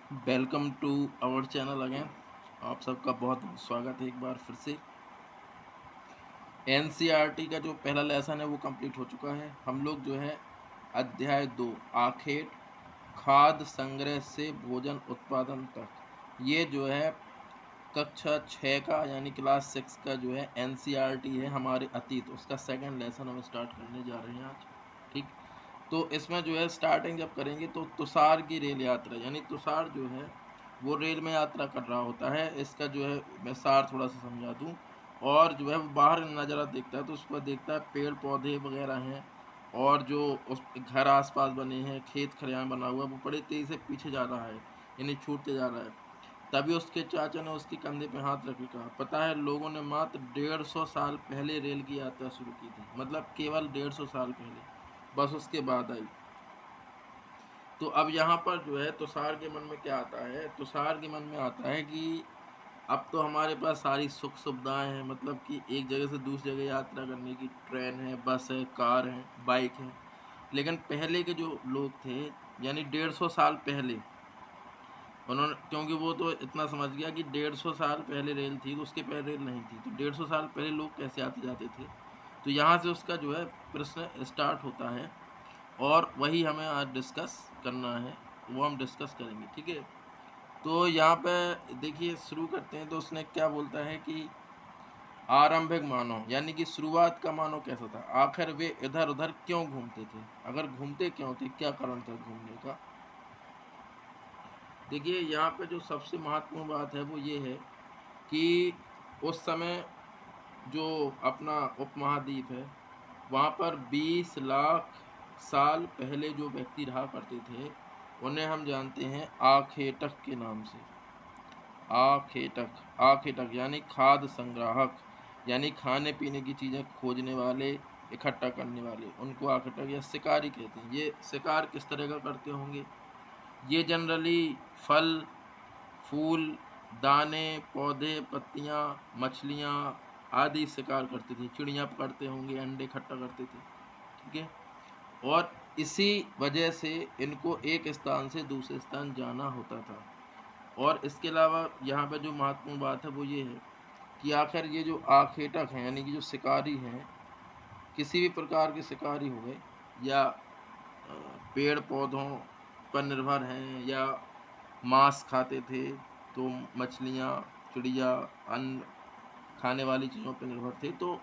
Welcome to our channel again. आप सबका बहुत बहुत स्वागत है एक बार फिर से। एनसीईआरटी का जो पहला लेसन है वो कंप्लीट हो चुका है। हम लोग जो है अध्याय 2 आखेट खाद्य संग्रह से भोजन उत्पादन तक, ये जो है कक्षा 6 का यानी क्लास 6 का जो है एनसीईआरटी है हमारे अतीत, उसका सेकंड लेसन हम स्टार्ट करने जा रहे हैं आज। ठीक, तो इसमें जो है स्टार्टिंग जब करेंगे तो तुषार की रेल यात्रा, यानी तुषार जो है वो रेल में यात्रा कर रहा होता है। इसका जो है मैं सार थोड़ा सा समझा दूँ। और जो है वो बाहर नज़ारा देखता है तो उसको देखता है पेड़ पौधे वगैरह हैं, और जो उस घर आसपास बने हैं, खेत खलिहान बना हुआ है, वो बड़े तेज़ी से पीछे जा रहा है, यानी छूटते जा रहा है। तभी उसके चाचा ने उसके कंधे पे हाथ रख के कहा, पता है लोगों ने मात्र 150 साल पहले रेल की यात्रा शुरू की थी, मतलब केवल 150 साल पहले, बस उसके बाद आई। तो अब यहाँ पर जो है तुषार के मन में क्या आता है, तुषार के मन में आता है कि अब तो हमारे पास सारी सुख सुविधाएं हैं, मतलब कि एक जगह से दूसरी जगह यात्रा करने की ट्रेन है, बस है, कार है, बाइक है। लेकिन पहले के जो लोग थे, यानी 150 साल पहले, उन्होंने, क्योंकि वो तो इतना समझ गया कि 150 साल पहले रेल थी तो उसके पहले रेल नहीं थी, तो 150 साल पहले लोग कैसे आते जाते थे। तो यहाँ से उसका जो है प्रश्न स्टार्ट होता है, और वही हमें आज डिस्कस करना है, वो हम डिस्कस करेंगे। ठीक है, तो यहाँ पे देखिए शुरू करते हैं। तो उसने क्या बोलता है कि आरंभिक मानव, यानी कि शुरुआत का मानव कैसा था, आखिर वे इधर उधर क्यों घूमते थे, अगर घूमते क्यों थे, क्या कारण था घूमने का। देखिए यहाँ पे जो सबसे महत्वपूर्ण बात है वो ये है कि उस समय जो अपना उपमहाद्वीप है, वहाँ पर 20 लाख साल पहले जो व्यक्ति रहा करते थे, उन्हें हम जानते हैं आखेटक के नाम से। आखेटक, आखेटक यानी खाद्य संग्राहक, यानी खाने पीने की चीज़ें खोजने वाले, इकट्ठा करने वाले, उनको आखेटक या शिकारी कहते हैं। ये शिकार किस तरह का करते होंगे, ये जनरली फल फूल, दाने, पौधे, पत्तियाँ, मछलियाँ आदि शिकार करते थे। चिड़ियाँ पकड़ते होंगे, अंडे इकट्ठा करते थे। ठीक है, और इसी वजह से इनको एक स्थान से दूसरे स्थान जाना होता था। और इसके अलावा यहाँ पे जो महत्वपूर्ण बात है वो ये है कि आखिर ये जो आखेटक हैं, यानी कि जो शिकारी हैं, किसी भी प्रकार के शिकारी हुए, या पेड़ पौधों पर निर्भर हैं, या मांस खाते थे, तो मछलियाँ, चिड़िया, अन्न खाने वाली चीज़ों पर निर्भर थे। तो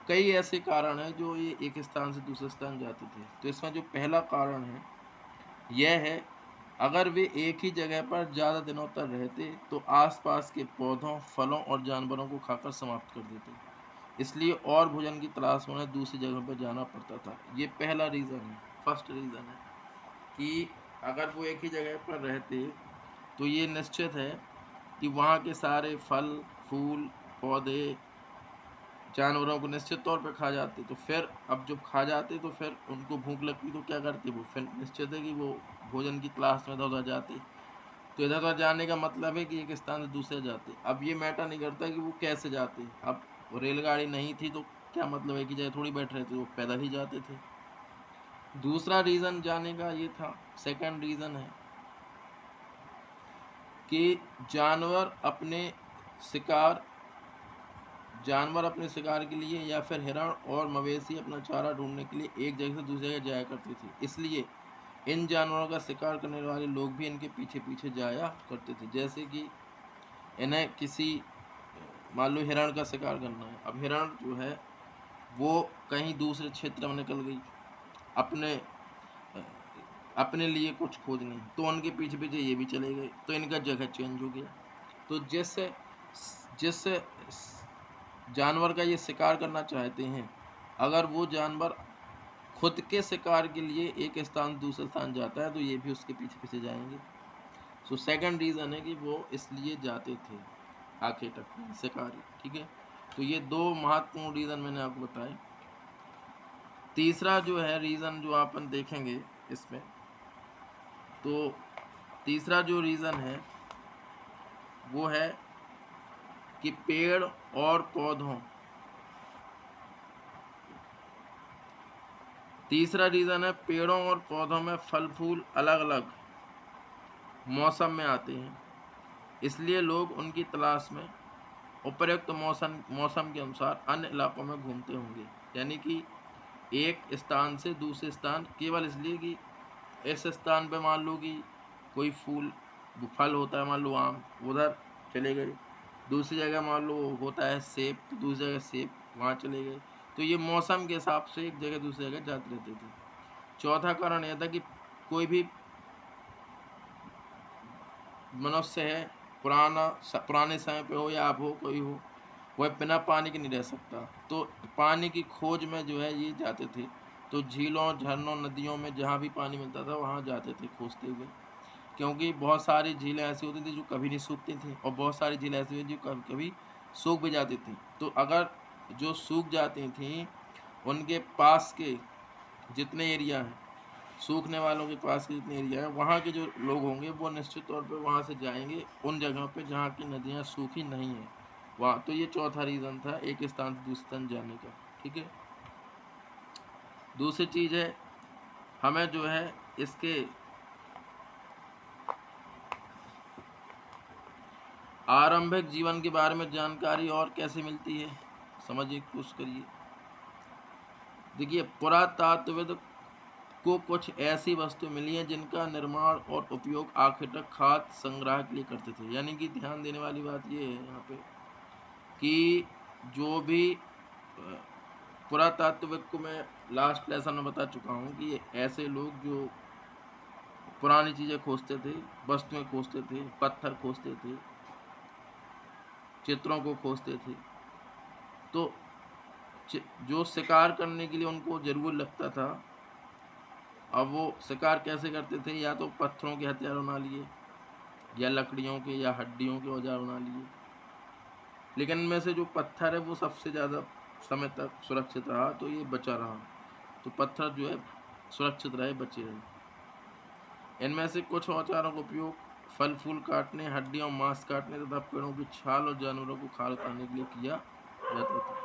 कई ऐसे कारण हैं जो ये एक स्थान से दूसरे स्थान जाते थे। तो इसमें जो पहला कारण है यह है, अगर वे एक ही जगह पर ज़्यादा दिनों तक रहते तो आसपास के पौधों, फलों और जानवरों को खाकर समाप्त कर देते, इसलिए और भोजन की तलाश में उन्हें दूसरी जगह पर जाना पड़ता था। ये पहला रीज़न है, फर्स्ट रीज़न है कि अगर वो एक ही जगह पर रहते तो ये निश्चित है कि वहाँ के सारे फल, फूल, पौधे, जानवरों को निश्चित तौर पे खा जाते। तो फिर अब जब खा जाते तो फिर उनको भूख लगती तो क्या करते, वो फिर निश्चित है कि वो भोजन की तलाश में इधर-उधर जाते। तो इधर-उधर जाने का मतलब है कि एक स्थान से दूसरे जाते। अब ये मैटर नहीं करता कि वो कैसे जाते। अब रेलगाड़ी नहीं थी तो क्या मतलब एक ही जगह थोड़ी बैठ रहे थे, वो पैदल ही जाते थे। दूसरा रीज़न जाने का ये था, सेकंड रीज़न है कि जानवर अपने शिकार जानवर अपने शिकार के लिए, या फिर हिरण और मवेशी अपना चारा ढूंढने के लिए एक जगह से दूसरी जगह जाया करती थी, इसलिए इन जानवरों का शिकार करने वाले लोग भी इनके पीछे पीछे जाया करते थे। जैसे कि इन्हें किसी, मान लो हिरण का शिकार करना है, अब हिरण जो है वो कहीं दूसरे क्षेत्र में निकल गई, अपने अपने लिए कुछ खोजने, तो उनके पीछे पीछे ये भी चले गए, तो इनका जगह चेंज हो गया। तो जिस जिस जानवर का ये शिकार करना चाहते हैं, अगर वो जानवर खुद के शिकार के लिए एक स्थान से दूसरे स्थान जाता है तो ये भी उसके पीछे पीछे जाएंगे। सो सेकंड रीज़न है कि वो इसलिए जाते थे आखेटक शिकारी। ठीक है, तो ये दो महत्वपूर्ण रीज़न मैंने आपको बताए। तीसरा जो है रीज़न जो अपन देखेंगे इसमें, तो तीसरा जो रीज़न है वो है कि पेड़ और पौधों, तीसरा रीज़न है पेड़ों और पौधों में फल फूल अलग अलग मौसम में आते हैं, इसलिए लोग उनकी तलाश में उपयुक्त मौसम के अनुसार अन्य इलाकों में घूमते होंगे। यानी कि एक स्थान से दूसरे स्थान केवल इसलिए कि इस स्थान पे मान लो कि कोई फल होता है, मान लो आम, उधर चले गए। दूसरी जगह मान लो होता है सेब, तो दूसरी जगह सेब, वहाँ चले गए। तो ये मौसम के हिसाब से एक जगह दूसरी जगह जाते रहते थे। चौथा कारण यह था कि कोई भी मनुष्य है, पुराने समय पे हो या अब हो, कोई हो, वह बिना पानी के नहीं रह सकता। तो पानी की खोज में जो है ये जाते थे। तो झीलों, झरनों, नदियों में जहाँ भी पानी मिलता था वहाँ जाते थे खोजते हुए, क्योंकि बहुत सारी झीलें ऐसी होती थी जो कभी नहीं सूखती थी, और बहुत सारी झीलें ऐसी होती जो कभी कभी सूख भी जाती थी। तो अगर जो सूख जाती थी, उनके पास के जितने एरिया हैं, सूखने वालों के पास के जितने एरिया है, वहाँ के जो लोग होंगे वो निश्चित तौर पे वहाँ से जाएंगे उन जगहों पे जहाँ की नदियाँ सूखी नहीं है वहाँ। तो ये चौथा रीज़न था एक स्थान से दूसरे स्थान जाने का। ठीक है। दूसरी चीज़ है, हमें जो है इसके आरंभिक जीवन के बारे में जानकारी और कैसे मिलती है, समझिए, कोशिश करिए। देखिए, पुरातात्वविद को कुछ ऐसी वस्तु मिली हैं जिनका निर्माण और उपयोग आखिर तक खाद्य संग्रह के लिए करते थे। यानी कि ध्यान देने वाली बात ये है यहाँ पे कि जो भी पुरातात्विक को मैं लास्ट लेसन में बता चुका हूँ कि ये ऐसे लोग जो पुरानी चीज़ें खोजते थे, वस्तुएं खोजते थे, पत्थर खोजते थे, चित्रों को खोजते थे। तो जो शिकार करने के लिए उनको ज़रूर लगता था, अब वो शिकार कैसे करते थे, या तो पत्थरों के हथियार बना लिए, या लकड़ियों के या हड्डियों के औजार बना लिए। लेकिन इनमें से जो पत्थर है वो सबसे ज़्यादा समय तक सुरक्षित रहा, तो ये बचा रहा। तो पत्थर जो है सुरक्षित रहे, बचे रहे। इनमें से कुछ औजारों का उपयोग फल फूल काटने, हड्डियों मांस काटने तथा पेड़ों की छाल और जानवरों को खाल उतारने के लिए किया जाता था।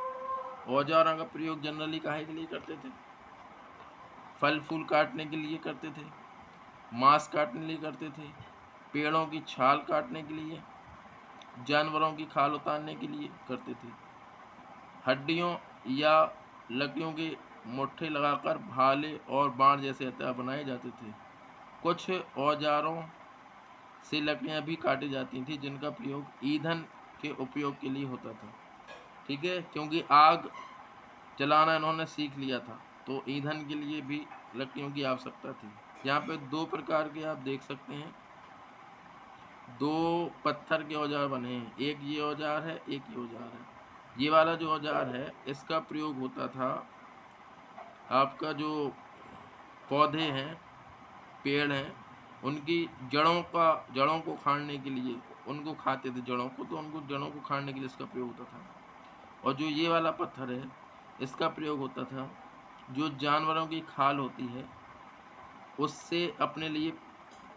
औजारों का प्रयोग जनरली काहे के लिए करते थे? फल फूल काटने के लिए करते थे, मांस काटने के लिए करते थे, पेड़ों की छाल काटने के लिए, जानवरों की खाल उतारने के लिए करते थे। हड्डियों या लकड़ियों के मुट्ठे लगाकर भाले और बाण जैसे हथियार बनाए जाते थे। कुछ औजारों से लकड़ियां भी काटी जाती थी जिनका प्रयोग ईंधन के उपयोग के लिए होता था। ठीक है, क्योंकि आग जलाना इन्होंने सीख लिया था, तो ईंधन के लिए भी लकड़ियों की आवश्यकता थी। यहाँ पे दो प्रकार के आप देख सकते हैं, दो पत्थर के औजार बने हैं, एक ये औजार है, एक ये औजार है। ये वाला जो औजार है इसका प्रयोग होता था, आपका जो पौधे हैं, पेड़ हैं, उनकी जड़ों को उखाड़ने के लिए, उनको खाते थे जड़ों को, तो उनको जड़ों को उखाड़ने के लिए इसका प्रयोग होता था। और जो ये वाला पत्थर है इसका प्रयोग होता था, जो जानवरों की खाल होती है उससे अपने लिए,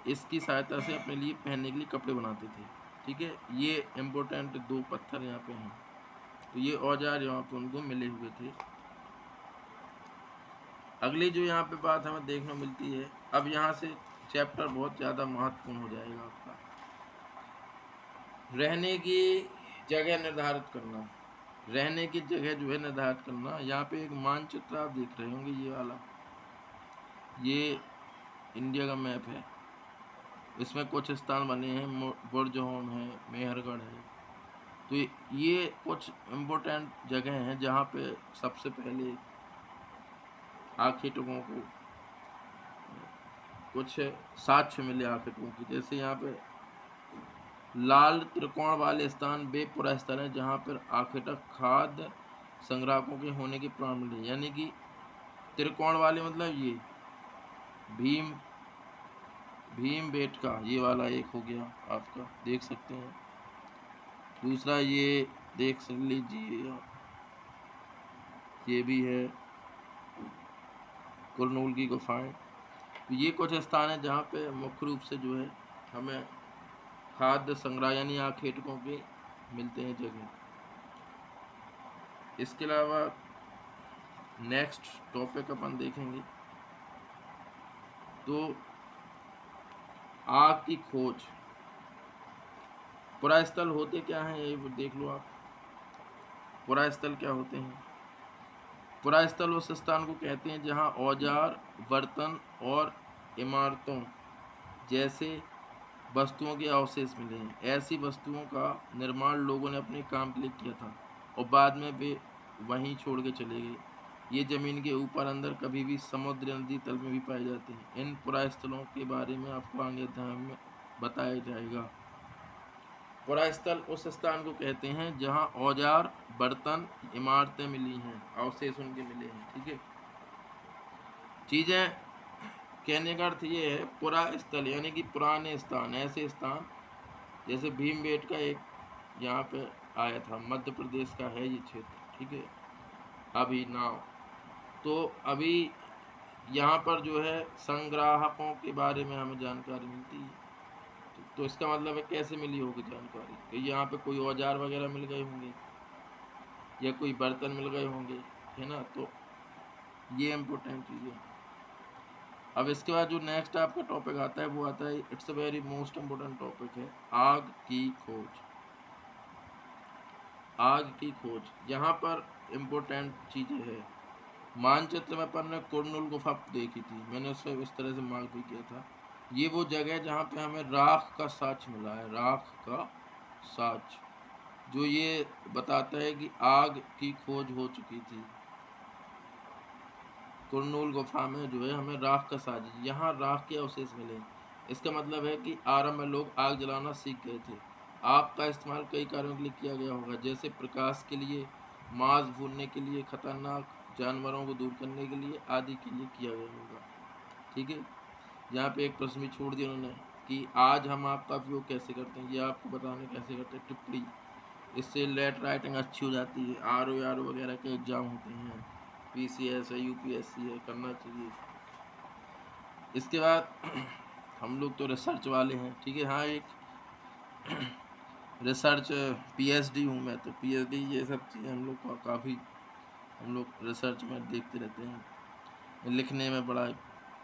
इसकी सहायता से अपने लिए पहनने के लिए कपड़े बनाते थे। ठीक है, ये इम्पोर्टेंट दो पत्थर यहाँ पे हैं। तो ये औजार यहाँ पे उनको मिले हुए थे। अगली जो यहाँ पे बात हमें देखने मिलती है, अब यहाँ से चैप्टर बहुत ज़्यादा महत्वपूर्ण हो जाएगा आपका, रहने की जगह निर्धारित करना। रहने की जगह जो है निर्धारित करना। यहाँ पे एक मानचित्र आप देख रहे होंगे, ये वाला, ये इंडिया का मैप है। इसमें कुछ स्थान बने हैं, बुर्जहोम है, मेहरगढ़ है। तो ये कुछ इम्पोर्टेंट जगह हैं जहाँ पे सबसे पहले आखेटकों को कुछ साक्ष्य मिले आखेटकों की। जैसे यहाँ पे लाल त्रिकोण वाले स्थान वे पुरस्थल हैं जहाँ पर आखेटक खाद्य संग्राहकों के होने के प्रमाण मिले। यानी कि त्रिकोण वाले मतलब ये भीम बेटका, ये वाला एक हो गया आपका, देख सकते हैं। दूसरा ये देख लीजिए, ये भी है कुरनूल की गुफाएं। तो ये कुछ स्थान है जहाँ पे मुख्य रूप से जो है हमें खाद्य संग्रह यानी आखेटकों के मिलते हैं जगह। इसके अलावा नेक्स्ट टॉपिक अपन देखेंगे, तो आग की खोज। पुरास्थल होते क्या हैं ये देख लो आप। पुरास्थल क्या होते हैं? पुरास्थल उस स्थान को कहते हैं जहां औजार, बर्तन और इमारतों जैसे वस्तुओं के अवशेष मिले हैं। ऐसी वस्तुओं का निर्माण लोगों ने अपने काम के लिए किया था और बाद में वे वहीं छोड़ के चले गए। ये जमीन के ऊपर अंदर कभी भी समुद्र या नदी तल में भी पाए जाते हैं। इन पुरास्थलों के बारे में आपको आगे अध्याय में बताया जाएगा। पुरास्थल उस स्थान को कहते हैं जहां औजार, बर्तन, इमारतें मिली हैं, अवशेष उनके मिले हैं। ठीक है। चीजें कहने का अर्थ ये है, पुरा स्थल यानी कि पुराने स्थान, ऐसे स्थान जैसे भीमबेटका एक यहाँ पे आया था, मध्य प्रदेश का है ये क्षेत्र। ठीक है। अभी नाव तो अभी यहाँ पर जो है संग्राहकों के बारे में हमें जानकारी मिलती है। तो इसका मतलब है कैसे मिली होगी जानकारी, कि यहाँ पे कोई औजार वगैरह मिल गए होंगे या कोई बर्तन मिल गए होंगे, है ना। तो ये इम्पोर्टेंट चीज़ है। अब इसके बाद जो नेक्स्ट आपका टॉपिक आता है वो आता है, it's a very most important topic है, आग की खोज। आग की खोज यहाँ पर इम्पोर्टेंट चीज़ें है। मानचित्र में अपन ने कुरनूल गुफा देखी थी, मैंने उसे इस तरह से मार्क भी किया था। ये वो जगह है जहाँ पे हमें राख का साक्ष्य मिला है, राख का साक्ष्य, जो ये बताता है कि आग की खोज हो चुकी थी। कुरनूल गुफा में जो है हमें राख का साक्ष्य, यहाँ राख के अवशेष मिले। इसका मतलब है कि आरंभ में लोग आग जलाना सीख गए थे। आग का इस्तेमाल कई कार्यों के लिए किया गया होगा, जैसे प्रकाश के लिए, मांस भूनने के लिए, खतरनाक जानवरों को दूर करने के लिए आदि के लिए किया गया होगा। ठीक है। यहाँ पे एक प्रश्न भी छोड़ दिया उन्होंने कि आज हम आपका उपयोग कैसे करते हैं, ये आपको बताने कैसे करते हैं टिप्पणी। इससे लेट राइटिंग अच्छी हो जाती है, आर ओ वगैरह के एग्जाम होते हैं, PCS है, UPSC है, करना चाहिए। इसके बाद हम लोग तो रिसर्च वाले हैं। ठीक है। हाँ, एक रिसर्च PhD हूँ मैं, तो PhD ये सब चीज़ें हम लोग का काफ़ी, हम लोग रिसर्च में देखते रहते हैं, लिखने में बड़ा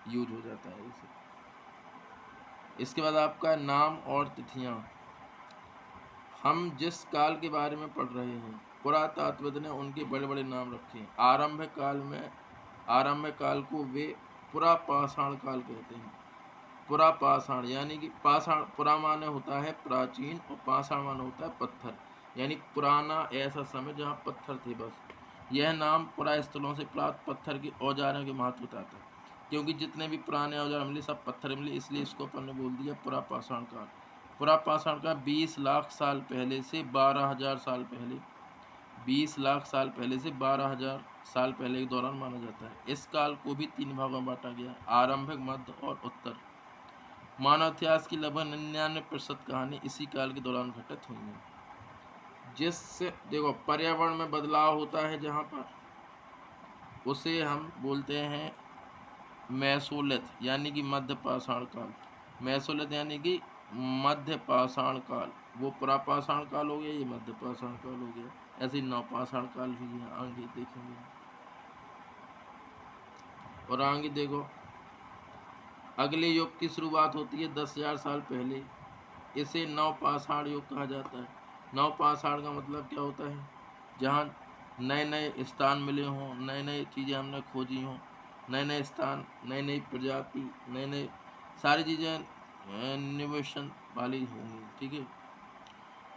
यूज हो जाता है इसे। इसके बाद आपका नाम और तिथियाँ। हम जिस काल के बारे में पढ़ रहे हैं, पुरातत्वविद ने उनके बड़े बड़े नाम रखे हैं। आरंभ काल को वे पुरापाषाण काल कहते हैं। पुरापाषाण यानी कि पाषाण, पुरा माने होता है प्राचीन और पाषाण माने होता है पत्थर, यानी पुराना ऐसा समय जहाँ पत्थर थे बस। यह नाम पुरास्थलों से प्राप्त पत्थर के औजारों के महत्व बताता है, क्योंकि जितने भी पुराने औजार मिले सब पत्थर मिले, इसलिए इसको अपन ने बोल दिया पुरापाषाण काल। पुरापाषाण का 20 लाख साल पहले से 12,000 साल पहले, 20 लाख साल पहले से 12,000 साल पहले के दौरान माना जाता है। इस काल को भी 3 भागों में बांटा गया, आरंभिक, मध्य और उत्तर। मानव इतिहास की लगभग 99% कहानी इसी काल के दौरान घटित हुई है। जिससे देखो पर्यावरण में बदलाव होता है जहाँ पर, उसे हम बोलते हैं मेसोलिथ यानी कि मध्य पाषाण काल। मेसोलिथ यानी कि मध्य पाषाण काल, वो पुरापाषाण काल हो गया, ये मध्य पाषाण काल हो गया। ऐसे ही नवपाषाण काल भी है, आगे देखेंगे। और आगे देखो, अगले युग की शुरुआत होती है 10,000 साल पहले, इसे नवपाषाण युग कहा जाता है। नवपाषाण का मतलब क्या होता है, जहाँ नए नए स्थान मिले हों, नए नए चीज़ें हमने खोजी हों, नए नए स्थान, नई नई प्रजाति, नए नए सारी चीज़ें इनोवेशन वाली होंगी। ठीक है।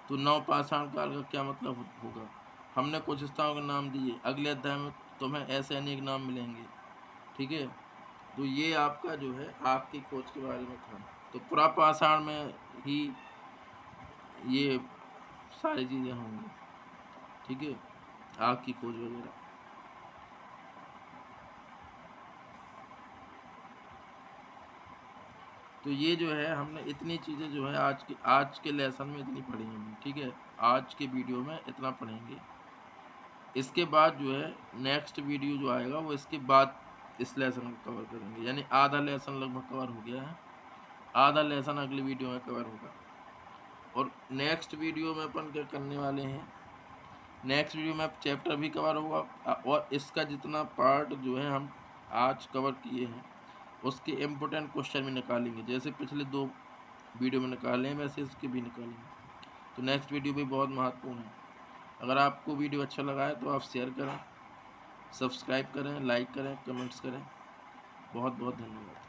तो नवपाषाण काल का क्या मतलब होगा, हमने कुछ स्थानों के नाम दिए, अगले अध्याय में तुम्हें ऐसे अनेक नाम मिलेंगे। ठीक है। तो ये आपका जो है आग की खोज के बारे में था। तो पुरापाषाण में ही ये सारी चीज़ें होंगी। ठीक है। आग की खोज वगैरह। तो ये जो है हमने इतनी चीज़ें जो है आज के लेसन में इतनी पढ़ी हैं। ठीक है। आज के वीडियो में इतना पढ़ेंगे। इसके बाद जो है नेक्स्ट वीडियो जो आएगा वो इसके बाद इस लेसन को कवर करेंगे, यानी आधा लेसन लगभग कवर हो गया है, आधा लेसन अगली वीडियो में कवर होगा। और नेक्स्ट वीडियो में अपन क्या करने वाले हैं, नेक्स्ट वीडियो में चैप्टर भी कवर होगा और इसका जितना पार्ट जो है हम आज कवर किए हैं उसके इम्पोर्टेंट क्वेश्चन भी निकालेंगे। जैसे पिछले 2 वीडियो में निकाले हैं वैसे इसके भी निकालेंगे। तो नेक्स्ट वीडियो भी बहुत महत्वपूर्ण है। अगर आपको वीडियो अच्छा लगा है तो आप शेयर करें, सब्सक्राइब करें, लाइक करें, कमेंट्स करें। बहुत बहुत धन्यवाद।